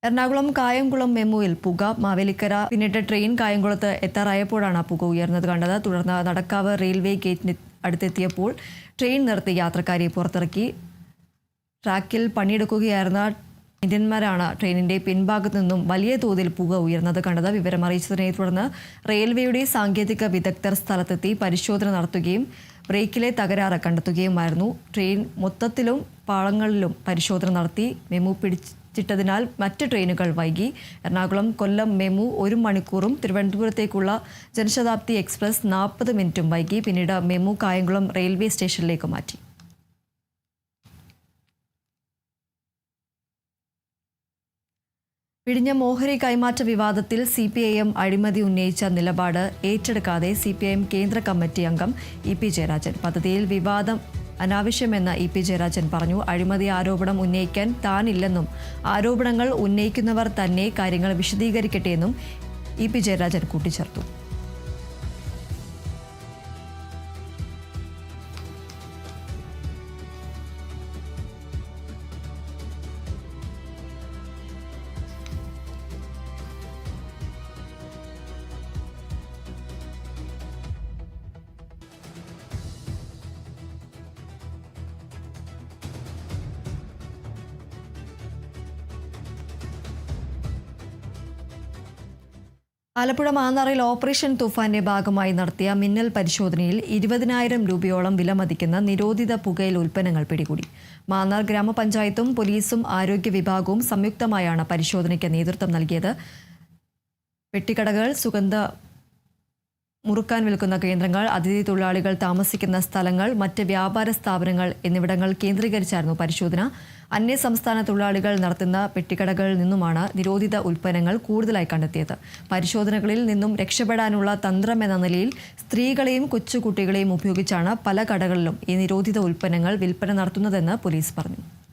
എറണാകുളം കായംകുളം മെമുവിൽ പുക. മാവേലിക്കര പിന്നിട്ട് ട്രെയിൻ കായംകുളത്ത് എത്താറായപ്പോഴാണ് പുക ഉയർന്നത് കണ്ടത്. തുടർന്ന് നടക്കാവ് റെയിൽവേ ഗേറ്റിന് അടുത്തെത്തിയപ്പോൾ ട്രെയിൻ നിർത്തി യാത്രക്കാരെ പുറത്തിറക്കി. ട്രാക്കിൽ പണിയെടുക്കുകയായിരുന്ന ഇന്ത്യന്മാരാണ് ട്രെയിനിന്റെ പിൻഭാഗത്തു നിന്നും വലിയ തോതിൽ പുക ഉയർന്നത് കണ്ടത്. വിവരമറിയിച്ചതിനെ തുടർന്ന് റെയിൽവേയുടെ സാങ്കേതിക വിദഗ്ധർ സ്ഥലത്തെത്തി പരിശോധന നടത്തുകയും ബ്രേക്കിലെ തകരാറ് കണ്ടെത്തുകയുമായിരുന്നു. ട്രെയിൻ മൊത്തത്തിലും പാളങ്ങളിലും പരിശോധന നടത്തി. മെമു പിടിച്ചിട്ടതിനാൽ മറ്റ് ട്രെയിനുകൾ വൈകി. എറണാകുളം കൊല്ലം മെമു 1 മണിക്കൂറും തിരുവനന്തപുരത്തേക്കുള്ള ജനശതാബ്ദി എക്സ്പ്രസ് 40 മിനിറ്റും വൈകി. പിന്നീട് മെമു കായംകുളം റെയിൽവേ സ്റ്റേഷനിലേക്ക് മാറ്റി. വിഴിഞ്ഞം ഓഹരി കൈമാറ്റ വിവാദത്തിൽ CPIM അഴിമതി ഉന്നയിച്ച നിലപാട് ഏറ്റെടുക്കാതെ CPIM കേന്ദ്ര കമ്മിറ്റി അംഗം EP ജയരാജൻ. പദ്ധതിയിൽ വിവാദം അനാവശ്യമെന്ന് EP ജയരാജൻ പറഞ്ഞു. അഴിമതി ആരോപണം ഉന്നയിക്കാൻ താനില്ലെന്നും ആരോപണങ്ങൾ ഉന്നയിക്കുന്നവർ തന്നെ കാര്യങ്ങൾ വിശദീകരിക്കട്ടെയെന്നും EP ജയരാജൻ കൂട്ടിച്ചേർത്തു. ആലപ്പുഴ മാന്നാറിൽ ഓപ്പറേഷൻ തുഫാന്റെ ഭാഗമായി നടത്തിയ മിന്നൽ പരിശോധനയിൽ 20,000 രൂപയോളം വിലമതിക്കുന്ന നിരോധിത പുകയില ഉൽപ്പന്നങ്ങൾ പിടികൂടി. മാന്നാർ ഗ്രാമപഞ്ചായത്തും പോലീസും ആരോഗ്യ വിഭാഗവും സംയുക്തമായാണ് പരിശോധനയ്ക്ക് നേതൃത്വം നൽകിയത്. പെട്ടിക്കടകൾ, സുഗന്ധ മുറുക്കാൻ വിൽക്കുന്ന കേന്ദ്രങ്ങൾ, അതിഥി തൊഴിലാളികൾ താമസിക്കുന്ന സ്ഥലങ്ങൾ, മറ്റ് വ്യാപാര സ്ഥാപനങ്ങൾ എന്നിവിടങ്ങൾ കേന്ദ്രീകരിച്ചായിരുന്നു പരിശോധന. അന്യസംസ്ഥാന തൊഴിലാളികൾ നടത്തുന്ന പെട്ടിക്കടകളിൽ നിന്നുമാണ് നിരോധിത ഉൽപ്പന്നങ്ങൾ കൂടുതലായി കണ്ടെത്തിയത്. പരിശോധനകളിൽ നിന്നും രക്ഷപ്പെടാനുള്ള തന്ത്രമെന്ന നിലയിൽ സ്ത്രീകളെയും കൊച്ചുകുട്ടികളെയും ഉപയോഗിച്ചാണ് പല കടകളിലും ഈ നിരോധിത ഉൽപ്പന്നങ്ങൾ വിൽപ്പന നടത്തുന്നതെന്ന് പോലീസ് പറഞ്ഞു.